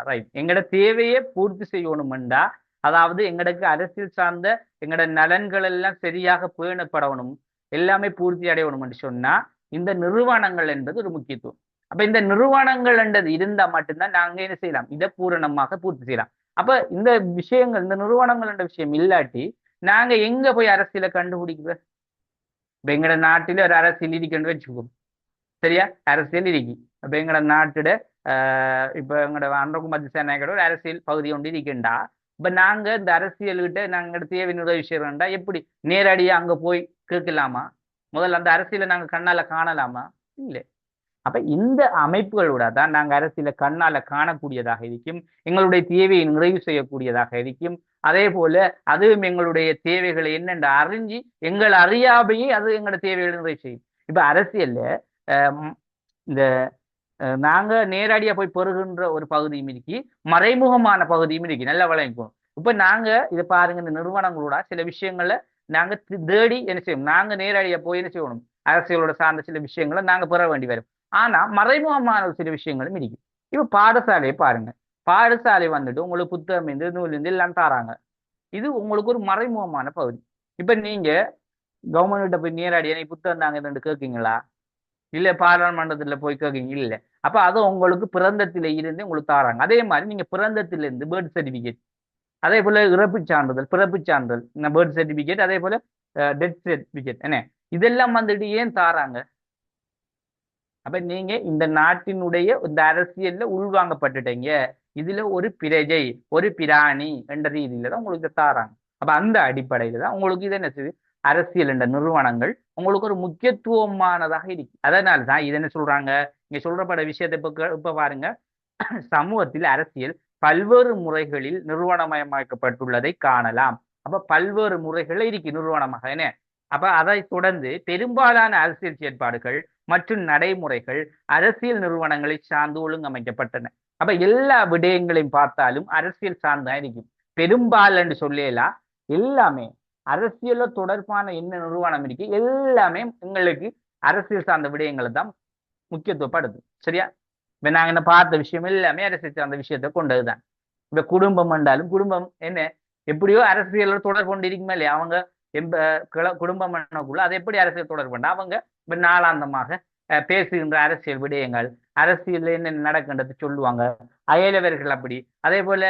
S1: ரைட் எங்கட தேவையை பூர்த்தி செய்யணும்டா, அதாவது எங்களுக்கு அரசியல் சார்ந்த எங்கட நலன்கள் எல்லாம் சரியாக பேணப்படணும், எல்லாமே பூர்த்தி அடையணும் என்று சொன்னா இந்த நிறுவனங்கள் என்பது ஒரு முக்கியத்துவம். அப்ப இந்த நிறுவனங்கள் என்றது இருந்தா மட்டும்தான் நாங்க என்ன செய்யலாம், இதை பூரணமாக பூர்த்தி செய்யலாம். அப்ப இந்த விஷயங்கள் இந்த நிறுவனங்கள் என்ற விஷயம் இல்லாட்டி நாங்க எங்க போய் அரசியலை கண்டுபிடிக்கிறது? இப்ப எங்கட நாட்டில ஒரு அரசியல் இருக்குன்னு வச்சுக்கோம், சரியா? அரசியல் இருக்கு. இப்ப எங்கட நாட்டுட இப்ப எங்கட அன்றகுமார் திசாநாயகரோட ஒரு அரசியல் பகுதி ஒன்று இருக்குண்டா, இப்ப நாங்க இந்த அரசியல்கிட்ட நாங்க தேவை நிறைய விஷயம் எப்படி நேரடியா அங்க போய் கேட்கலாமா? முதல்ல அந்த அரசியலை நாங்க கண்ணால காணலாமா? இல்லை. அப்ப இந்த அமைப்புகளோட தான் நாங்க அரசியலை கண்ணால காணக்கூடியதாக இருக்கும், எங்களுடைய தேவையை நிறைவு செய்யக்கூடியதாக இருக்கும். அதே போல அதுவும் எங்களுடைய தேவைகளை என்னென்று அறிஞ்சு எங்கள் அறியாமையே அது எங்களோட தேவைகளை நிறைவு செய்யும். இப்ப அரசியல்ல இந்த நாங்க நேரடியா போய் பெறுகின்ற ஒரு பகுதியும் இருக்கு, மறைமுகமான பகுதியும் இருக்கு. நல்லா விளங்கிக்கணும். இப்ப நாங்க இதை பாருங்க, இந்த நிறுவனங்களோட சில விஷயங்கள்ல நாங்க தேடி என்ன செய்யணும், நாங்க நேரடியா போய் என்ன செய்யணும், அரசியலோட சார்ந்த சில விஷயங்களை நாங்க பெற வேண்டி வரும். ஆனா மறைமுகமான சில விஷயங்களும் இருக்கு. இப்ப பாடசாலையை பாருங்க, பாடசாலை வந்துட்டு உங்களுக்கு புத்தகம் இருந்து நூல் இருந்து எல்லாம் தராங்க. இது உங்களுக்கு ஒரு மறைமுகமான பகுதி. இப்ப நீங்க கவர்மெண்ட் போய் நேரடியா நீ புத்தகம் தாங்க கேட்கீங்களா? இல்ல பாராளுமன்றத்துல போய் கேட்கீங்க? இல்ல. அப்ப அது உங்களுக்கு பிறந்தத்தில இருந்து உங்களுக்கு தாராங்க. அதே மாதிரி நீங்க பிறந்தத்திலிருந்து பேர்த் சர்டிபிகேட், அதே போல இறப்பு சான்றிதழ், பிறப்பு சான்றிதழ், பேர்த் சர்டிபிகேட், அதே போல டெத் சர்டிபிகேட், என்ன இதெல்லாம் வந்துட்டு ஏன் தாராங்க? அப்ப நீங்க இந்த நாட்டினுடைய இந்த அரசியல்ல உள்வாங்கப்பட்டுட்டீங்க, இதுல ஒரு பிரஜை ஒரு பிராணி என்ற ரீதியில தான் உங்களுக்கு தாராங்க. அப்ப அந்த அடிப்படையில தான் உங்களுக்கு இது என்ன செய்யுது, அரசியல் என்ற நிறுவனங்கள் உங்களுக்கு ஒரு முக்கியத்துவமானதாக இருக்கு. அதனால தான் இது என்ன சொல்றாங்க, இங்க சொல்றப்பட விஷயத்தை இப்ப பாருங்க, சமூகத்தில் அரசியல் பல்வேறு முறைகளில் நிறுவனமயமாக்கப்பட்டுள்ளதை காணலாம். அப்ப பல்வேறு முறைகள் இருக்கு நிறுவனமாக, என்ன? அப்ப அதை தொடர்ந்து பெரும்பாலான அரசியல் செயற்பாடுகள் மற்றும் நடைமுறைகள் அரசியல் நிறுவனங்களை சார்ந்து ஒழுங்கமைக்கப்பட்டன. அப்ப எல்லா விடயங்களையும் பார்த்தாலும் அரசியல் சார்ந்துதான் இருக்கும். பெரும்பாலும் சொல்லலாம், எல்லாமே அரசியல தொடர்பான என்ன நிறுவனம் இருக்கு எல்லாமே எங்களுக்கு அரசியல் சார்ந்த விடயங்களை தான் முக்கியத்துவப்படுது. சரியா? இப்ப நாங்க என்ன பார்த்த விஷயம் எல்லாமே அரசியல் சார்ந்த விஷயத்தை கொண்டதுதான். இப்ப குடும்பம் என்றாலும் குடும்பம் என்ன எப்படியோ அரசியலோட தொடர்பு கொண்டு இருக்குமே இல்லையா? அவங்க குடும்பம் என்னக்குள்ள அதை எப்படி அரசியல் தொடர்பு கொண்டு அவங்க இப்ப நாளாந்தமாக பேசுகின்ற அரசியல் விடயங்கள், அரசியல் என்ன நடக்கின்றது சொல்லுவாங்க. அயலவர்கள் அப்படி, அதே போல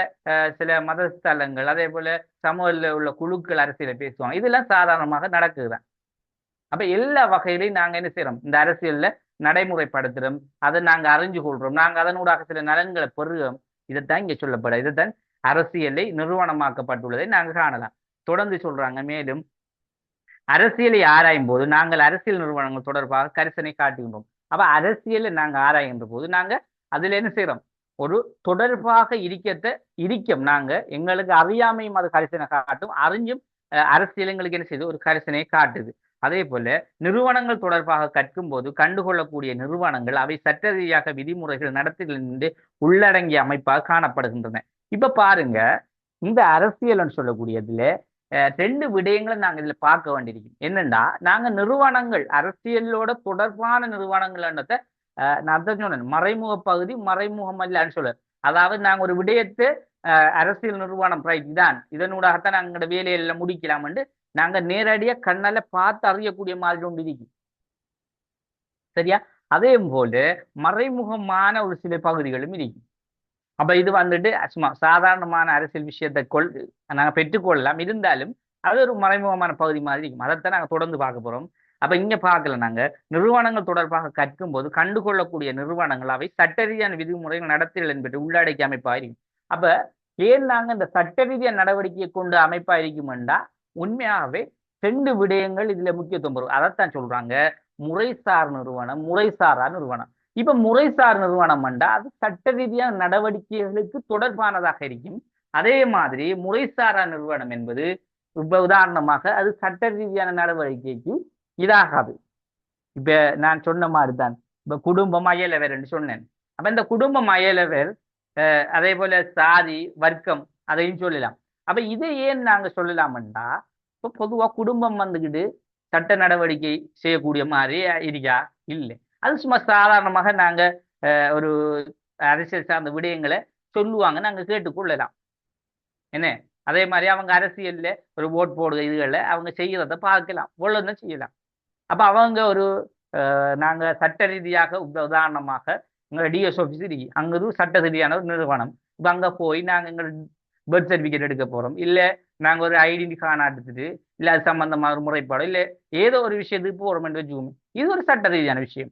S1: சில மதஸ்தலங்கள், அதே போல சமூகத்தில் உள்ள குழுக்கள் அரசியலை பேசுவாங்க. இதெல்லாம் சாதாரணமாக நடக்குதுதான். அப்ப எல்லா வகையிலையும் நாங்க என்ன செய்யறோம், இந்த அரசியல்ல நடைமுறைப்படுத்துறோம், அதை நாங்க அறிஞ்சு கொள்றோம், நாங்க அதனூடாக சில நலன்களை பெறுகிறோம். இதைத்தான் இங்க சொல்லப்பட, இதைத்தான் அரசியலை நிறுவனமாக்கப்பட்டுள்ளதை நாங்க காணலாம். தொடர்ந்து சொல்றாங்க, மேலும் அரசியலை ஆராயும் போது நாங்கள் அரசியல் நிறுவனங்கள் தொடர்பாக கரிசனை காட்டுகின்றோம். அப்ப அரசியலை நாங்க ஆராய்கின்ற போது நாங்க அதுல என்ன செய்யறோம், ஒரு தொடர்பாக இருக்கோம். நாங்க எங்களுக்கு அறியாமையும் அது கரிசனை காட்டும், அறிஞ்சும் அரசியல் எங்களுக்கு என்ன செய்யுது, ஒரு கரிசனையை காட்டுது. அதே போல நிறுவனங்கள் தொடர்பாக கற்கும் போது கண்டுகொள்ளக்கூடிய நிறுவனங்கள் அவை சட்ட ரீதியாக விதிமுறைகள் நடத்திலிருந்து உள்ளடங்கிய அமைப்பாக காணப்படுகின்றன. இப்ப பாருங்க, இந்த அரசியல் சொல்லக்கூடியதுல ரெண்டு விடயங்களை நாங்க இதுல பார்க்க வேண்டியிருக்கோம். என்னன்னா, நாங்க நிறுவனங்கள் அரசியலோட தொடர்பான நிறுவனங்கள்ன்றத நான் தான் சொன்னேன், மறைமுக பகுதி மறைமுகம் அல்லன்னு சொல்ல. அதாவது நாங்க ஒரு விடயத்தை அரசியல் நிறுவனம் ரைட் தான், இதனூடாகத்தான் நாங்களோட வேலையெல்லாம் முடிக்கலாம், நாங்க நேரடியா கண்ணால பார்த்து அறியக்கூடிய மாதிரி ஒன்று இருக்கு. சரியா? அதே போல மறைமுகமான ஒரு சில பகுதிகளும் இருக்கு. அப்ப இது வந்துட்டு சும்மா சாதாரணமான அரசியல் விஷயத்தை நாங்க பெற்றுக்கொள்ளலாம், இருந்தாலும் அது ஒரு மறைமுகமான பகுதி மாதிரி இருக்கும். அதைத்தான் நாங்க தொடர்ந்து பார்க்க போறோம். அப்ப இங்க பார்க்கல, நாங்க நிறுவனங்கள் தொடர்பாக கற்கும் போது கண்டுகொள்ளக்கூடிய நிறுவனங்கள் அவை சட்ட ரீதியான விதிமுறைகள் நடத்தல் என்பது உள்ளடக்கிய அமைப்பா இருக்கும். அப்ப ஏன் நாங்க இந்த சட்ட ரீதியான நடவடிக்கையை கொண்டு அமைப்பா இருக்குமெண்டா, உண்மையாகவே ரெண்டு விடயங்கள் இதுல முக்கியத்துவம் வரும். அதைத்தான் சொல்றாங்க, முறைசார் நிறுவனம், முறைசாரா நிறுவனம். இப்ப முறைசார் நிறுவனம் என்றா அது சட்ட ரீதியான நடவடிக்கைகளுக்கு தொடர்பானதாக இருக்கும். அதே மாதிரி முறைசாரா நிறுவனம் என்பது இப்ப உதாரணமாக அது சட்ட ரீதியான நடவடிக்கைக்கு இதாகாது. இப்ப நான் சொன்ன மாதிரி தான் இப்ப குடும்பம் அயலவர் என்று சொன்னேன். அப்ப இந்த குடும்பம் அயலவர் அதே போல சாதி வர்க்கம் அதையும் சொல்லலாம். அப்ப இதை ஏன் நாங்க சொல்லலாம்டா இப்போ பொதுவா குடும்பம் வந்துக்கிட்டு சட்ட நடவடிக்கை செய்யக்கூடிய மாதிரி இருக்கா இல்லை. அது சும்மா சாதாரணமாக நாங்க ஒரு அரசியல் சார்ந்த விடயங்களை சொல்லுவாங்க, நாங்க கேட்டுக்கொள்ளலாம் என்ன. அதே மாதிரி அவங்க அரசியல்ல ஒரு ஓட் போடுற இதுகளை அவங்க செய்யறத பார்க்கலாம், இவ்வளவுதான் செய்யலாம். அப்ப அவங்க ஒரு நாங்க சட்ட ரீதியாக உதாரணமாக எங்களோட டிஎஸ் ஆஃபீஸ் இருக்கு, அங்க ஒரு சட்ட ரீதியான ஒரு நிறுவனம். இப்ப அங்க போய் நாங்க எங்களோட பர்த் சர்டிபிகேட் எடுக்க போறோம், இல்ல நாங்க ஒரு ஐடென்டி கார்டு எடுத்துட்டு இல்ல அது சம்பந்தமா ஒரு முறைப்பாடு இல்ல ஏதோ ஒரு விஷயத்துக்கு போறோம் என்று வச்சுக்கோங்க, இது ஒரு சட்ட ரீதியான விஷயம்.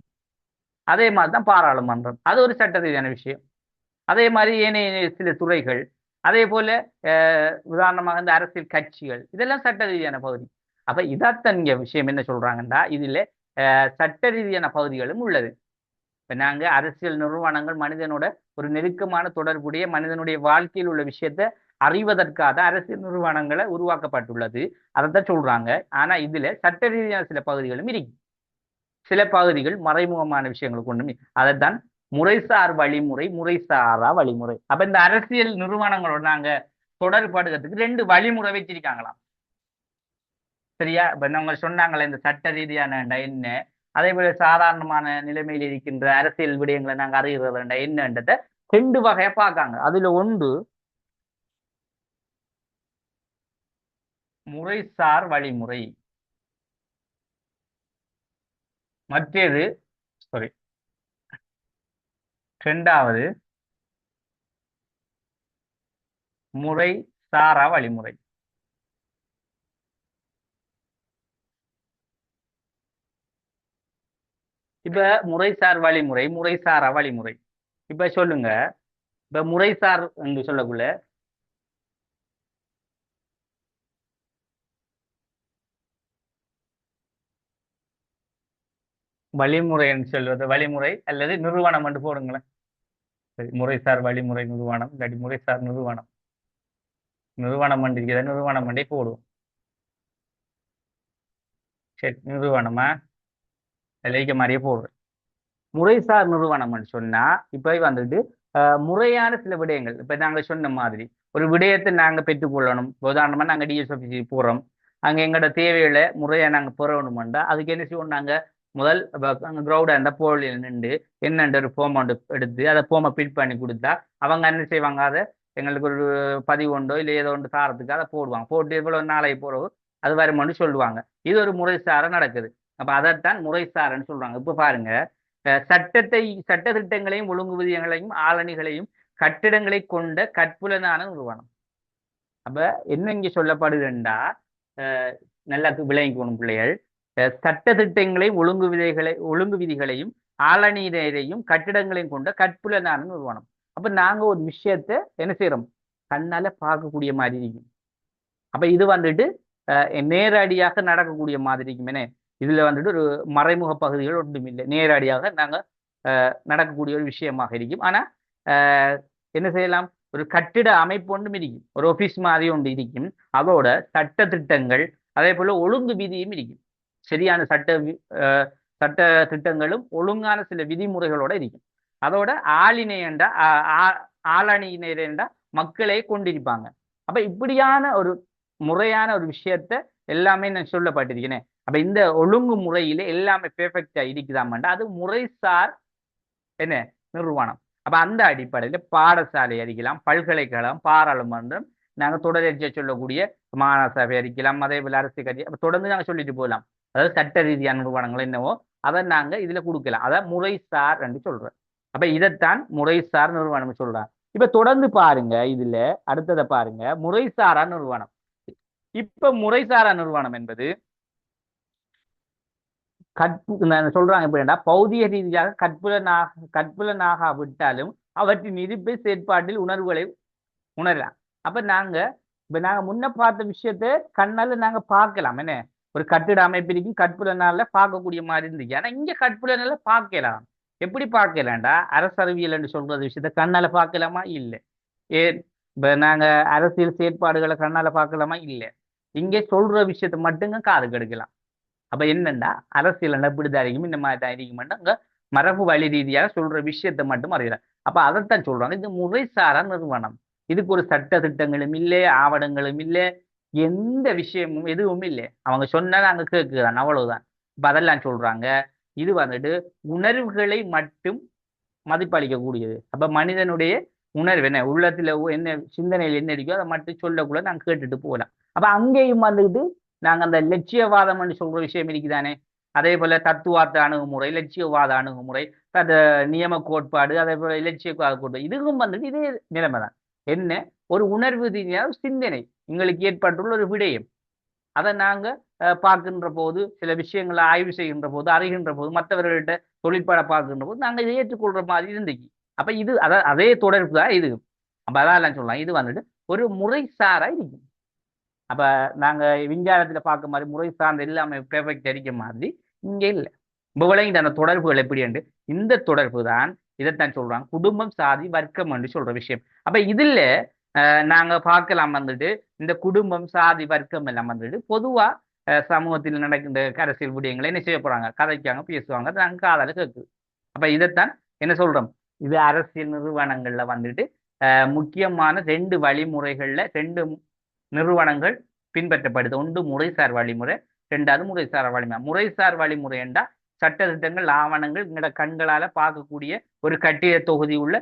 S1: அதே மாதிரிதான் பாராளுமன்றம், அது ஒரு சட்ட ரீதியான விஷயம். அதே மாதிரி ஏனைய சில துறைகள், அதே போல உதாரணமாக இந்த அரசியல் கட்சிகள், இதெல்லாம் சட்ட ரீதியான பகுதி. அப்ப இதாத்தான் இங்க விஷயம் என்ன சொல்றாங்கன்னா இதுல சட்ட ரீதியான பகுதிகளும் உள்ளது. இப்ப நாங்க அரசியல் நிறுவனங்கள் மனிதனோட ஒரு நெருக்கமான தொடர்புடைய மனிதனுடைய வாழ்க்கையில் உள்ள விஷயத்த அறிவதற்காக அரசியல் நிறுவனங்களை உருவாக்கப்பட்டுள்ளது, அதைத்தான் சொல்றாங்க. ஆனா இதுல சட்ட ரீதியான சில பகுதிகளும் இருக்கு, சில பகுதிகள் மறைமுகமான விஷயங்கள் கொண்டு, அதைத்தான் முறைசார் வழிமுறை முறைசாரா வழிமுறை. அப்ப இந்த அரசியல் நிறுவனங்களோட நாங்க தொடர்படுகிறதுக்கு 2 வழிமுறை வச்சிருக்காங்களாம். சரியா? இப்ப அவங்க சொன்னாங்களே இந்த சட்ட ரீதியான என்ன, அதே போல சாதாரணமான நிலைமையில் இருக்கின்ற அரசியல் விடயங்களை நாங்க அறிகிறது என்னன்றத 2 வகையா பார்க்காங்க. அதுல ஒன்று முறைசார் வழிமுறை, மற்றது சாரி 2வது முறை சாரா வழிமுறை. இப்ப முறைசார் வழிமுறை முறைசாரா வழிமுறை இப்ப சொல்லுங்க. இப்ப முறைசார் என்று சொல்லக்குள்ள வழிமுறை என்று சொல்வது வழிமுறை அல்லது நிறுவனம் என்று போடுங்களேன். சரி, முறைசார் வழிமுறை நிறுவனம் இல்லாட்டி முறைசார் நிறுவனம், நிறுவனம் இருக்கிற நிறுவனம் என்றே போடுவோம். சரி, நிறுவனமா இலைக்க மாதிரியே போடுறேன். முறைசார் நிறுவனம் சொன்னா இப்ப வந்துட்டு முறையான சில விடயங்கள், இப்ப நாங்க சொன்ன மாதிரி ஒரு விடயத்தை நாங்க பெற்றுக்கொள்ளணும். உதாரணமா நாங்க டிஎஸ் ஆஃபீஸுக்கு போறோம், அங்க எங்களோட தேவைகளை முறையா நாங்க பெறணும்டா அதுக்கு என்ன செய்வோம், நாங்க முதல் அங்க கிரௌடா இருந்த போலியில் நின்று என்னென்ற ஒரு ஃபார்ம் ஒன்று எடுத்து அதை ஃபார்மை பிட் பண்ணி கொடுத்தா அவங்க என்ன செய்வாங்க, அதை எங்களுக்கு ஒரு பதிவு ஒன்றோ இல்லை ஏதோ ஒன்று சாரத்துக்கு அதை போடுவாங்க. போட்டு இவ்வளவு நாளைக்கு போறோம் அது வருமானு சொல்லுவாங்க. இது ஒரு முறைசார நடக்குது. அப்ப அதைத்தான் முறைசாரன்னு சொல்றாங்க. இப்ப பாருங்க, சட்ட திட்டங்களையும் ஒழுங்கு விதிகளையும் ஆளணிகளையும் கட்டிடங்களை கொண்ட கற்புலனான நிறுவனம். அப்ப என்ன இங்க சொல்லப்படுதுண்டா நல்லா விளங்கிக்கணும் பிள்ளைகள், சட்ட திட்டங்களையும் ஒழுங்கு விதிகளையும் ஆளணியரையும் கட்டிடங்களையும் கொண்ட கற்புலனான நிறுவனம். அப்ப நாங்க ஒரு விஷயத்த என்ன செய்யறோம், கண்ணால பார்க்கக்கூடிய மாதிரி இருக்கும். அப்ப இது வந்துட்டு நேரடியாக நடக்கக்கூடிய மாதிரி இருக்கும். என்ன இதுல வந்துட்டு ஒரு மறைமுக பகுதிகள் ஒன்றும் இல்லை, நேரடியாக நாங்க நடக்கக்கூடிய ஒரு விஷயமாக இருக்கும். ஆனா என்ன செய்யலாம், ஒரு கட்டிட அமைப்பு ஒன்றும் இருக்கும், ஒரு ஆபீஸ் மாதிரி ஒன்று இருக்கும், அதோட சட்ட திட்டங்கள் அதே போல ஒழுங்கு விதியும் இருக்கும். சரியான சட்ட திட்டங்களும் ஒழுங்கான சில விதிமுறைகளோட இருக்கும். அதோட ஆளணியினர் என்ற மக்களை கொண்டிருப்பாங்க. அப்ப இப்படியான ஒரு முறையான ஒரு விஷயத்த எல்லாமே நான் சொல்லப்பட்டிருக்கிறேன். அப்ப இந்த ஒழுங்கு முறையில எல்லாமே பெர்ஃபெக்டா இருக்குதாமண்டா அது முறைசார் என்ன நிறுவனம். அப்ப அந்த அடிப்படையில பாடசாலை அறிக்கலாம், பல்கலைக்கழகம், பாராளுமன்றம், நாங்க தொடர்ச்சியா சொல்லக்கூடிய மாநகர சபை அறிக்கலாம், அதே போல அரசியல் கட்சி, அப்ப தொடர்ந்து நாங்க சொல்லிட்டு போகலாம். அதாவது சட்ட ரீதியான நிறுவனங்கள் என்னவோ அதை நாங்க இதுல கொடுக்கலாம். அதான் முறைசார் என்று சொல்றோம். அப்ப இதைத்தான் முறைசார் நிறுவனம் சொல்றாங்க. இப்ப தொடர்ந்து பாருங்க, இதுல அடுத்ததை பாருங்க, முறைசாரா நிறுவனம். இப்ப முறைசாரா நிறுவனம் என்பது சொல்றாங்க எப்படின்னா, பௌதிக ரீதியாக கற்புலனாக விட்டாலும் அவற்றின் இருப்பை செயற்பாட்டில் உணர்வுகளை உணரலாம். அப்ப நாங்க முன்ன பார்த்த விஷயத்த கண்ணால நாங்க பார்க்கலாம். என்ன ஒரு கட்டிட அமைப்பிற்கும் கற்புலனால பார்க்கக்கூடிய மாதிரி இருந்துச்சு. ஆனா இங்க கற்புலனால பார்க்கலாம். எப்படி பார்க்கலாம்டா அரசறிவியல் என்று சொல்றது விஷயத்த கண்ணால பார்க்கலாமா இல்லை. ஏன் இப்ப நாங்க அரசியல் செயற்பாடுகளை கண்ணால பார்க்கலாமா இல்லை. இங்கே சொல்ற விஷயத்த மட்டுங்க காது கெடுக்கலாம். அப்ப என்னண்டா அரசியல் இப்படிதான் இருக்கும் இந்த மாதிரி தான் இருக்குமெண்டா அங்க மரபு வழி ரீதியாக சொல்ற விஷயத்த மட்டும் அறியலாம். அப்ப அதைத்தான் சொல்றாங்க இது முறைசாரா நிறுவனம். இதுக்கு ஒரு சட்ட திட்டங்களும் இல்லை, ஆவணங்களும் இல்லை, எந்த விஷயமும் எதுவும் இல்லை. அவங்க சொன்னா நாங்க கேட்குதான் அவ்வளவுதான். இப்ப அதெல்லாம் சொல்றாங்க. இது வந்துட்டு உணர்வுகளை மட்டும் மதிப்பளிக்கக்கூடியது. அப்ப மனிதனுடைய உணர்வு என்ன, உள்ளத்துல என்ன சிந்தனையில் என்ன இருக்கோ அதை மட்டும் சொல்லக்குள்ள நாங்க கேட்டுட்டு போகலாம். அப்ப அங்கேயும் வந்துட்டு நாங்க அந்த லட்சியவாதம் என்று சொல்ற விஷயம் இருக்குதானே, அதே போல தத்துவார்த்த அணுகுமுறை, லட்சியவாத அணுகுமுறை, அந்த நியம கோட்பாடு, அதே போல இலட்சியவாத கோட்பாடு, இதுவும் வந்துட்டு இதே நிலைமை தான். என்ன, ஒரு உணர்வு ரீதியான சிந்தனை எங்களுக்கு ஏற்பட்டுள்ள ஒரு விடயம். அதை நாங்க பார்க்கின்ற போது, சில விஷயங்களை ஆய்வு செய்கின்ற போது, அறிகின்ற போது, மற்றவர்கள்ட்ட தொழிற்பாட பார்க்கின்ற போது நாங்க இதை ஏற்றுக்கொள்ற மாதிரி இருந்துச்சு. அப்ப இது அதே தொடர்பு தான் இது. அப்ப அதான் சொல்லலாம் இது வந்துட்டு ஒரு முறைசாரா இருக்கும். அப்ப நாங்க விஞ்ஞானத்துல பார்க்க மாதிரி முறை சார்ந்த எல்லாமே பெர்ஃபெக்ட் அடிக்க மாதிரி இங்க இல்லை. இப்ப விளங்கிட்ட அந்த தொடர்புகள் எப்படி என்று, இந்த தொடர்பு தான் இதைத்தான் சொல்றாங்க குடும்பம் சாதி வர்க்கம் என்று சொல்ற விஷயம். அப்ப இதுல நாங்க பார்க்கலாம் வந்துட்டு இந்த குடும்பம் சாதி வர்க்கம் எல்லாம் வந்துட்டு பொதுவா சமூகத்தில் நடக்கின்ற அரசியல் விடயங்களை என்ன செய்ய போறாங்க, கதைக்காங்க, பேசுவாங்க, நாங்க காதால கேட்குது. அப்ப இதைத்தான் என்ன சொல்றோம், இது அரசியல் நிறுவனங்கள்ல வந்துட்டு முக்கியமான 2 வழிமுறைகள்ல 2 நிறுவனங்கள் பின்பற்றப்படுது. ஒன்று முறைசார் வழிமுறை, 2வது முறைசார் வழிமுறை. முறைசார் வழிமுறை என்றா சட்ட திட்டங்கள், ஆவணங்கள் எங்களோட கண்களால பார்க்கக்கூடிய ஒரு கட்டிட தொகுதி உள்ள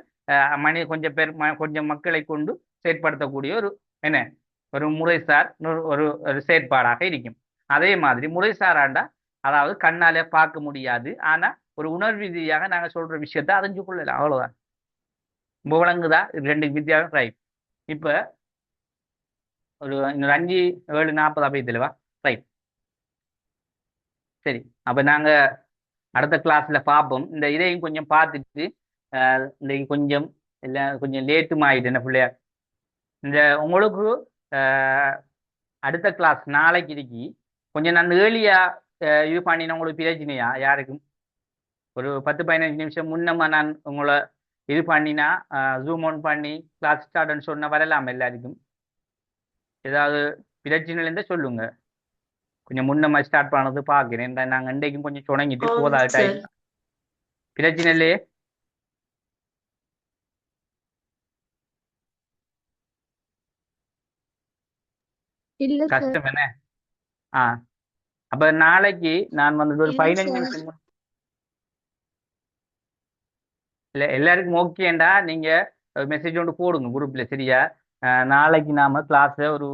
S1: கொஞ்சம் பேர் கொஞ்சம் மக்களை கொண்டு செயற்படுத்தக்கூடிய ஒரு என்ன ஒரு முறைசார் ஒரு செயற்பாடாக இருக்கும். அதே மாதிரி முறைசாராண்டா அதாவது கண்ணால பார்க்க முடியாது, ஆனா ஒரு உணர்வு ரீதியாக நாங்க சொல்ற விஷயத்த அறிஞ்சு கொள்ளலாம், அவ்வளவுதான். விளங்குதா? 2 வித்தியாசம். ரைட். இப்ப ஒரு இன்னொரு 5:07:40 அப்படி ரைட். சரி, அப்ப நாங்க அடுத்த கிளாஸ்ல பார்ப்போம். இந்த இதையும் கொஞ்சம் பார்த்துட்டு இன்னைக்கு கொஞ்சம் எல்லாம் கொஞ்சம் லேட்டும் ஆயிட்டு என்ன பிள்ளையா, இந்த உங்களுக்கு அடுத்த கிளாஸ் நாளைக்கு இருக்கி கொஞ்சம் நான் ஏர்லியா இது பண்ணினா உங்களுக்கு பிரச்சனையா யாருக்கும்? ஒரு 10-15 நிமிஷம் முன்னமா நான் உங்களை இது பண்ணினா ஜூம் ஆன் பண்ணி கிளாஸ் ஸ்டார்ட்னு சொன்ன வரலாம் எல்லாருக்கும். ஏதாவது பிரச்சனை இருந்தால் சொல்லுங்க. கொஞ்சம் முன்னமா ஸ்டார்ட் பண்ணது பார்க்கிறேன். நாங்கள் இன்றைக்கும் கொஞ்சம் தொடங்கிட்டு போதாது டைம். பிரச்சனை இல்லையே?
S3: இல்ல சார்.
S1: கஷ்டம் என்ன? அப்ப நாளைக்கு நான் வந்துட்டு ஒரு 15 நிமிஷம் இல்ல எல்லாருக்கும் ஓகேண்டா நீங்க மெசேஜ் ஒன்று போடுங்க குரூப்ல, சரியா? நாளைக்கு நாம கிளாஸ் ஒரு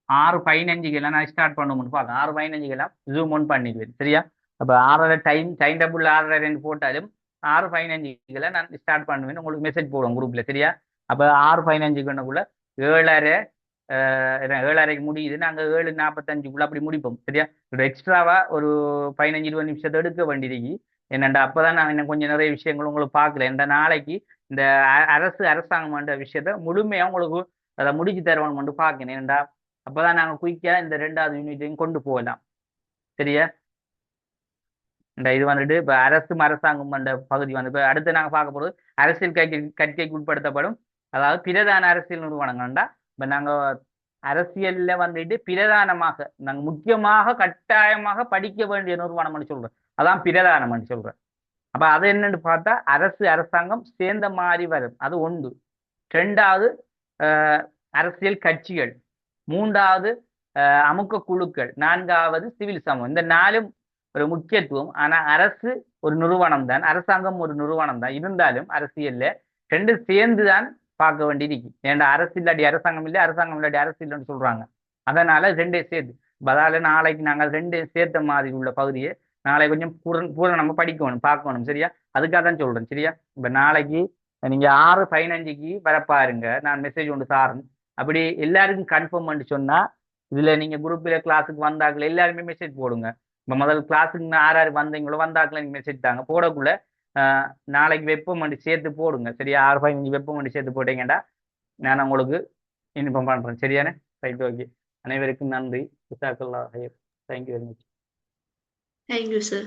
S1: 6:15 நான் ஸ்டார்ட் பண்ணுவோம்னு பார்க்க. 6:15 ஜூம் ஒன் பண்ணிடுவேன், சரியா? அப்ப 6:30 டைம் டேபிள் 6:30 போட்டாலும் 6:15 நான் ஸ்டார்ட் பண்ணுவேன். உங்களுக்கு மெசேஜ் போடுவோம் குரூப்ல, சரியா? அப்ப 6:15 7:30 7:30 முடியுது. நாங்க 7:45 அப்படி முடிப்போம், சரியா? ஒரு எக்ஸ்ட்ராவா ஒரு 15-20 நிமிஷத்தை எடுக்க வேண்டியது. என்னண்டா அப்பதான் நான் இன்னும் கொஞ்சம் நிறைய விஷயங்கள் உங்களுக்கு பார்க்கல. இந்த நாளைக்கு இந்த அரசாங்கம் விஷயத்த முழுமையா உங்களுக்கு அதை முடிச்சு தருவான்னு பார்க்கணும். ஏன்டா அப்பதான் நாங்க குயிக்கா இந்த 2வது யூனிட்டையும் கொண்டு போகலாம், சரியா? இந்த இது வந்துட்டு இப்ப அரசாங்கம் பகுதி வந்து இப்ப அடுத்து நாங்க பார்க்க போறது அரசியல் கட்சிக்கு உட்படுத்தப்படும், அதாவது பிரதான அரசியல் நிறுவனங்கள்டா. இப்ப நாங்க அரசியல்ல வந்துட்டு பிரதானமாக நாங்க முக்கியமாக கட்டாயமாக படிக்க வேண்டிய நிறுவனம்னு சொல்றோம், அதான் பிரதானம்னு சொல்றேன். அப்ப அது என்னன்னு பார்த்தா அரசாங்கம் சேர்ந்த மாதிரி வரும், அது 1. 2வது அரசியல் கட்சிகள், 3வது அமுக்க குழுக்கள், 4வது சிவில் சமூகம். இந்த 4ம் ஒரு முக்கியத்துவம். ஆனா அரசு ஒரு நிறுவனம் தான், அரசாங்கம் ஒரு நிறுவனம் தான். இருந்தாலும் அரசியல்ல 2 சேர்ந்துதான் பார்க்க வேண்டியிருக்கு. ஏன்னா அரசு இல்லாட்டி அரசாங்கம் இல்லை, அரசாங்கம் இல்லாட்டி அரசு இல்லைன்னு சொல்றாங்க. அதனால 2 சேர்த்து அதால நாளைக்கு நாங்கள் 2 சேர்த்த மாதிரி உள்ள பகுதியை நாளை கொஞ்சம் பூர நம்ம படிக்கணும், பார்க்கணும், சரியா? அதுக்காக தான் சொல்றேன், சரியா? இப்ப நாளைக்கு நீங்க 6:15 வரப்பாருங்க, நான் மெசேஜ் ஒன்று சாரன். அப்படி எல்லாருக்கும் கன்ஃபார்ம் பண்ணி சொன்னா இதுல நீங்க குரூப்ல கிளாஸுக்கு வந்தாக்கள் எல்லாருமே மெசேஜ் போடுங்க. இப்ப முதல் கிளாஸுக்கு யார் வந்தீங்களோ வந்தாக்கள் நீங்க மெசேஜ் தாங்க. போடக்குள்ள நாளைக்கு வெப்பம் வண்டி சேர்த்து போடுங்க, சரியா? 6:15 வெப்பம் வண்டி சேர்த்து போட்டீங்கடா நான் உங்களுக்கு இன்ஃபார்ம் பண்றேன், சரியானே? Right, okay. அனைவருக்கும் நன்றி. Thank you very much.
S2: Thank you, sir.